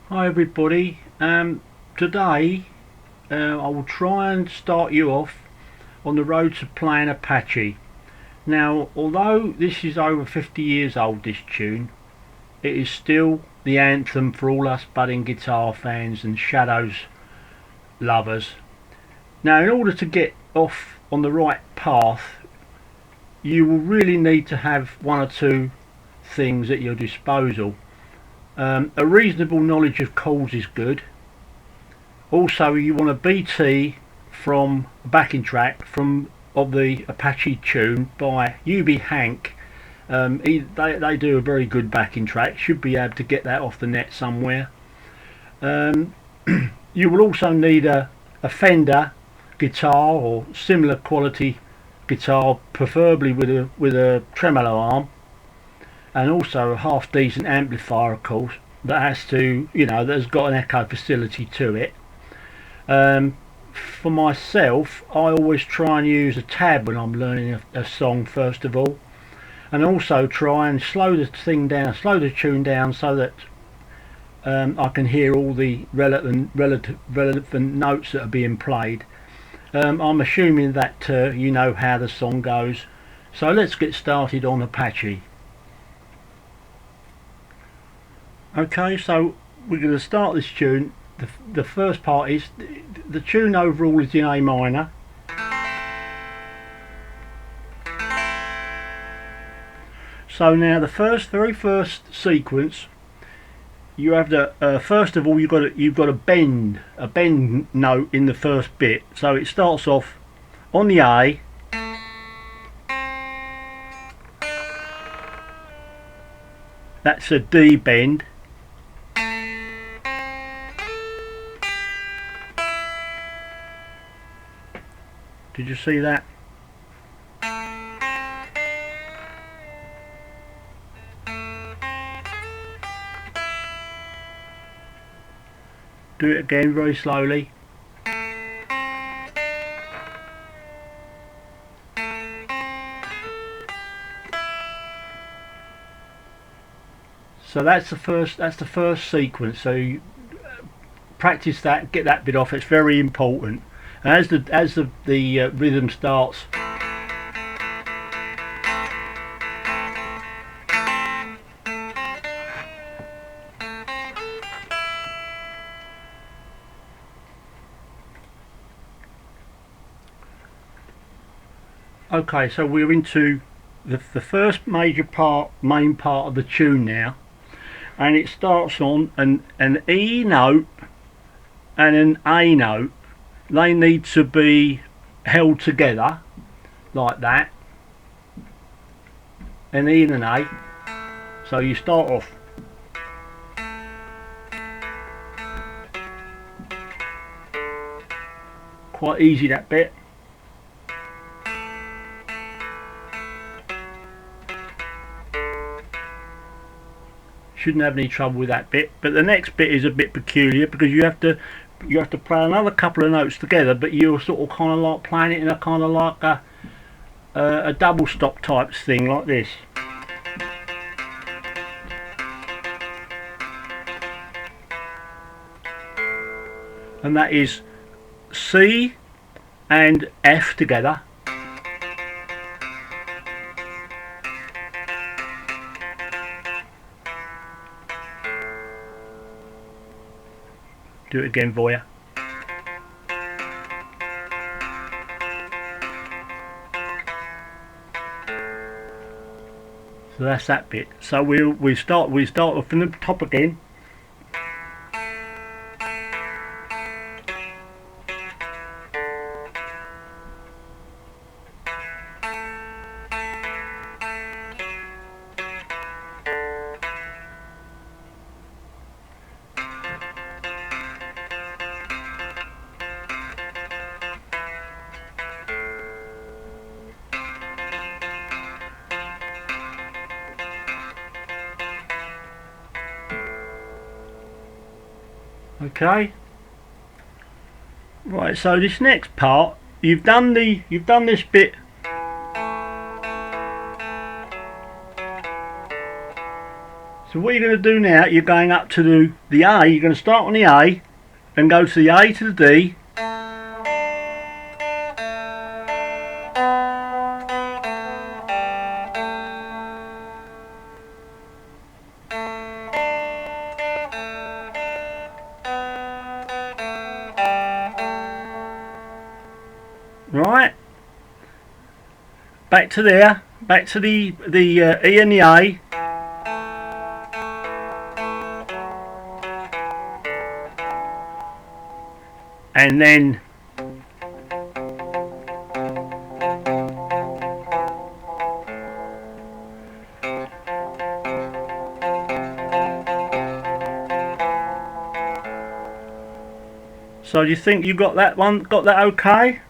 Hi everybody. Today I will try and start you off on the road to playing Apache. Now, although this is over 50 years old, this tune, it is still the anthem for all us budding guitar fans and Shadows lovers. Now, in order to get off on the right path, you will really need to have one or two things at your disposal. A reasonable knowledge of chords is good. Also, you want a BT from a backing track of the Apache tune by UB Hank. They do a very good backing track. Should be able to get that off the net somewhere. You will also need a Fender guitar or similar quality guitar, preferably with a tremolo arm, and also a half decent amplifier, of course, that has to, that has got an echo facility to it. For myself, I always try and use a tab when I'm learning a song first of all, and also try and slow the tune down, so that I can hear all the relevant notes that are being played. I'm assuming that you know how the song goes, so let's get started on Apache. Okay, so we're going to start this tune. The first part is the tune overall is in A minor. So now the very first sequence, you have to first of all you've got to bend a bend note in the first bit. So it starts off on the A, that's a D bend. Did you see that? Do it again very slowly. So that's the first sequence. So you practice that, get that bit off. It's very important. And as the rhythm starts, okay, so we're into the first main part of the tune now, and it starts on an E note and an A note. They need to be held together like that, an E and an A. So you start off quite easy, that bit. Shouldn't have any trouble with that bit, but the next bit is a bit peculiar because you have to play another couple of notes together, but you're sort of kind of like playing it in a kind of like a double stop type thing like this. And that is C and F together. Do it again for you. So that's that bit. So we start off from the top again. Okay, right, so this next part, you've done this bit So what you're going to do now, you're going up to the A, you're going to start on the A and go to the A to the D. Right, back to there, back to the E and the A. And then so do you think you got that one, got that okay?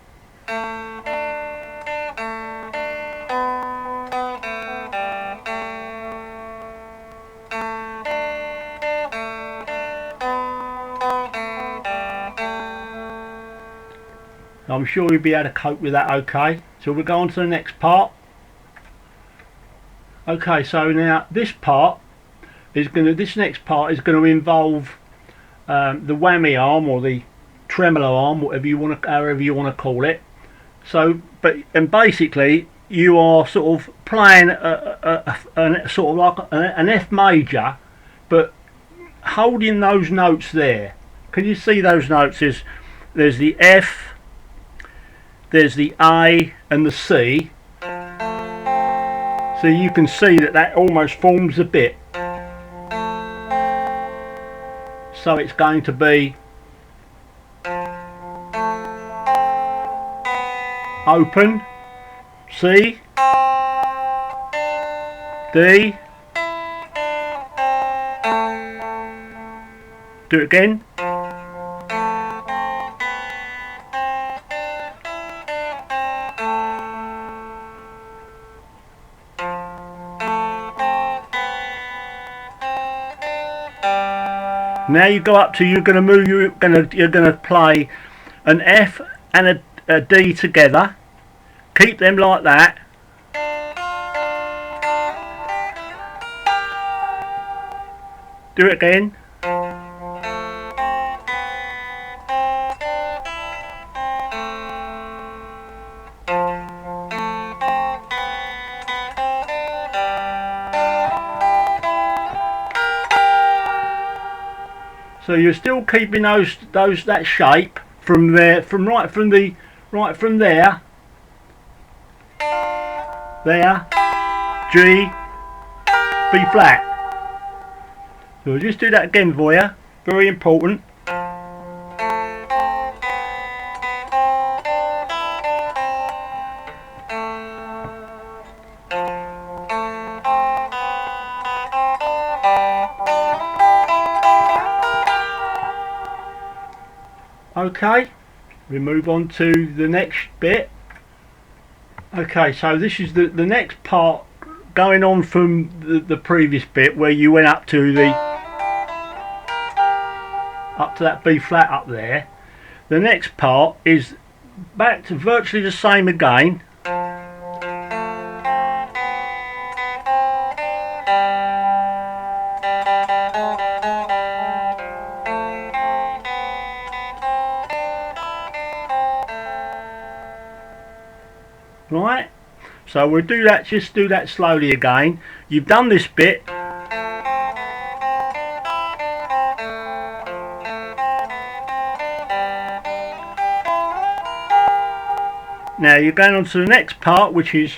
I'm sure you'll be able to cope with that okay. So we'll go on to the next part. Okay, so now this next part is going to involve the whammy arm or the tremolo arm, however you want to call it. So, and basically you are sort of playing sort of like an F major, but holding those notes there. Can you see those notes? There's the F, there's the A and the C. So you can see that almost forms a bit. So it's going to be open, C, D, do it again. Now you go up to, you're going to play an F and a D together. Keep them like that. Do it again. So you're still keeping that shape from there, from there, G, B flat. So we'll just do that again for you. Very important. Okay, we move on to the next bit. Okay, so this is the next part, going on from the previous bit where you went up to that B flat up there. The next part is back to virtually the same again. Right, so we'll do that, just do that slowly again. You've done this bit. Now you're going on to the next part, which is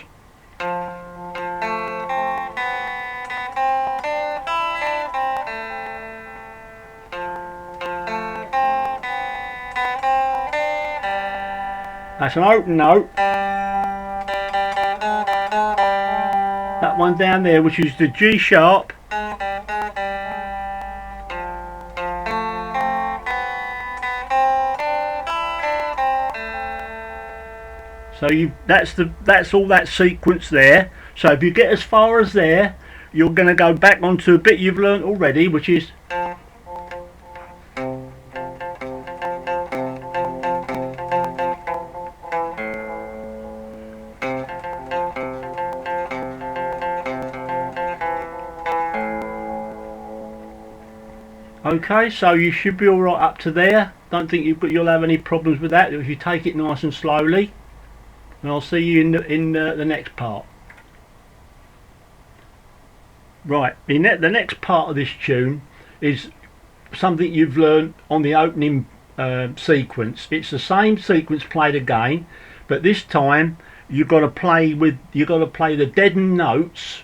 that's an open note. That one down there, which is the G sharp. So that's all that sequence there. So if you get as far as there, you're going to go back onto a bit you've learnt already, which is Okay, so you should be all right up to there. Don't think you'll have any problems with that if you take it nice and slowly. And I'll see you in the next part. Right, the next part of this tune is something you've learned on the opening sequence. It's the same sequence played again, but this time you've got to play the deadened notes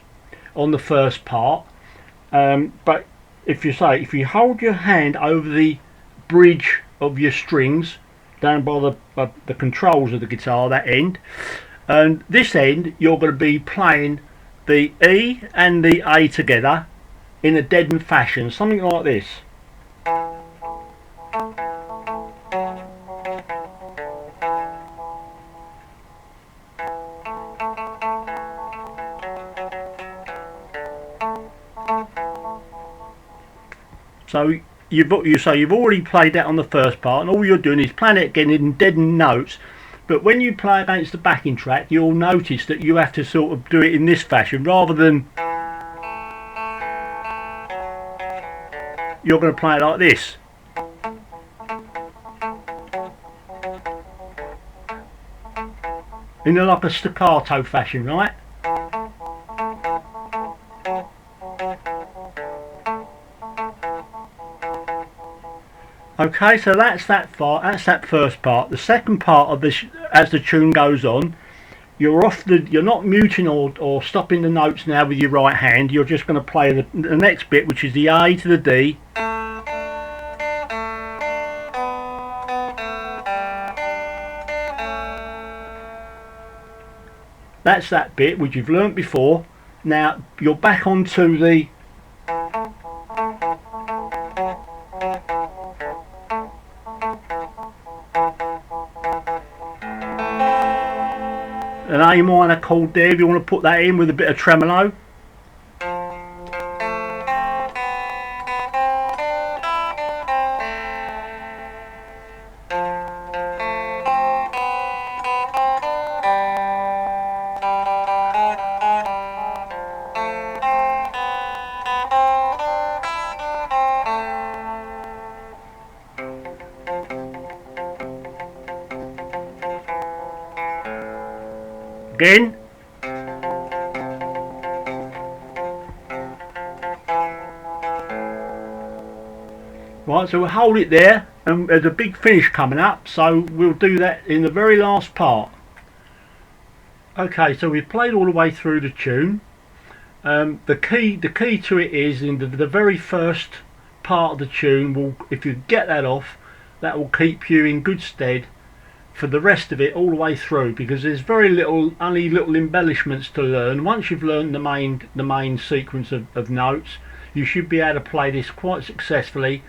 on the first part. But if you hold your hand over the bridge of your strings down by the controls of the guitar, that end, and this end you're going to be playing the E and the A together in a deadened fashion, something like this. So you've already played that on the first part, and all you're doing is playing it again in deadened notes. But when you play against the backing track, you'll notice that you have to sort of do it in this fashion rather than you're going to play it like this. In like a staccato fashion, right? Okay, so that's that first part. The second part of this, as the tune goes on, you're not muting or stopping the notes now with your right hand. You're just going to play the next bit, which is the A to the D. That's that bit which you've learnt before. Now you're back onto the an A minor chord there, if you want to put that in with a bit of tremolo. Again. Right, so we'll hold it there, and there's a big finish coming up, so we'll do that in the very last part. Okay, so we've played all the way through the tune. The key to it is in the very first part of the tune. If you get that off, that will keep you in good stead for the rest of it all the way through, because there's only little embellishments to learn. Once you've learned the main sequence of notes, you should be able to play this quite successfully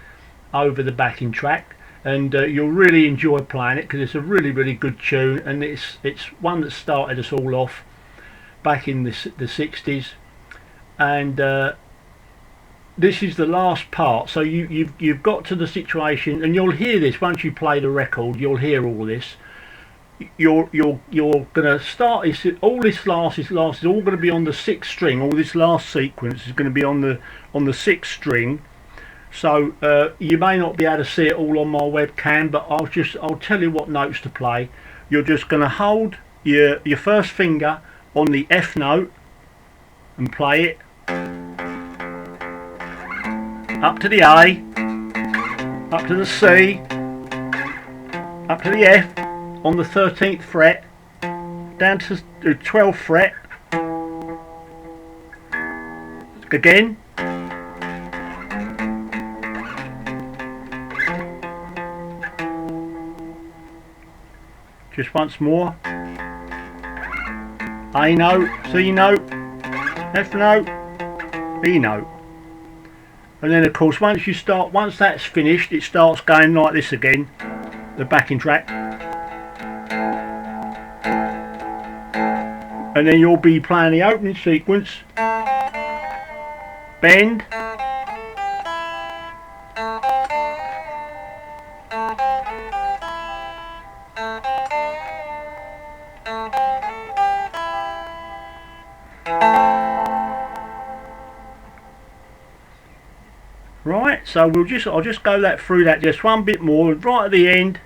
over the backing track, and you'll really enjoy playing it because it's a really good tune, and it's one that started us all off back in the 60s. And this is the last part, so you've got to the situation, and you'll hear this once you play the record. You'll hear all this. You're gonna start all this last is all going to be on the 6th string. All this last sequence is going to be on the 6th string. So you may not be able to see it all on my webcam, but I'll tell you what notes to play. You're just going to hold your first finger on the F note and play it up to the A, up to the C, up to the F on the 13th fret, down to the 12th fret, again, just once more, A note, C note, F note, E note. And then of course once that's finished, it starts going like this again, the backing track. And then you'll be playing the opening sequence, bend, Right, so I'll just go through that just one bit more, right at the end.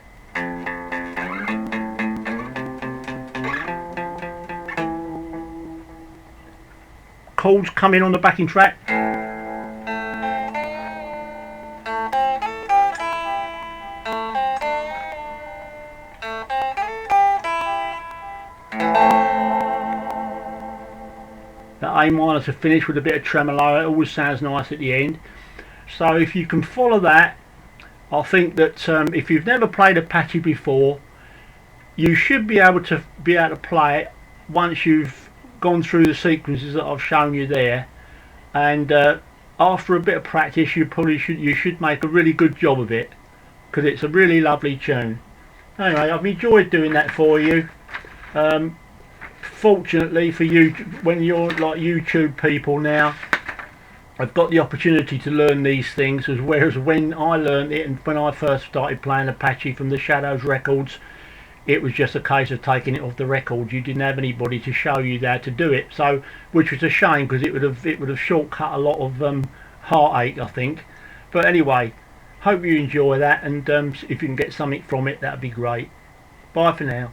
Chords come in on the backing track. The A minor to finish with a bit of tremolo. It always sounds nice at the end. So if you can follow that, I think that if you've never played Apache before, you should be able to play it once you've gone through the sequences that I've shown you there. And after a bit of practice, you should make a really good job of it, because it's a really lovely tune. Anyway, I've enjoyed doing that for you. Fortunately for you, when you're like YouTube people now, I've got the opportunity to learn these things, whereas when I learned it and when I first started playing Apache from the Shadows records, it was just a case of taking it off the record. You didn't have anybody to show you how to do it, so which was a shame, because it would have shortcut a lot of heartache, I think. But anyway, hope you enjoy that, and if you can get something from it, that'd be great. Bye for now.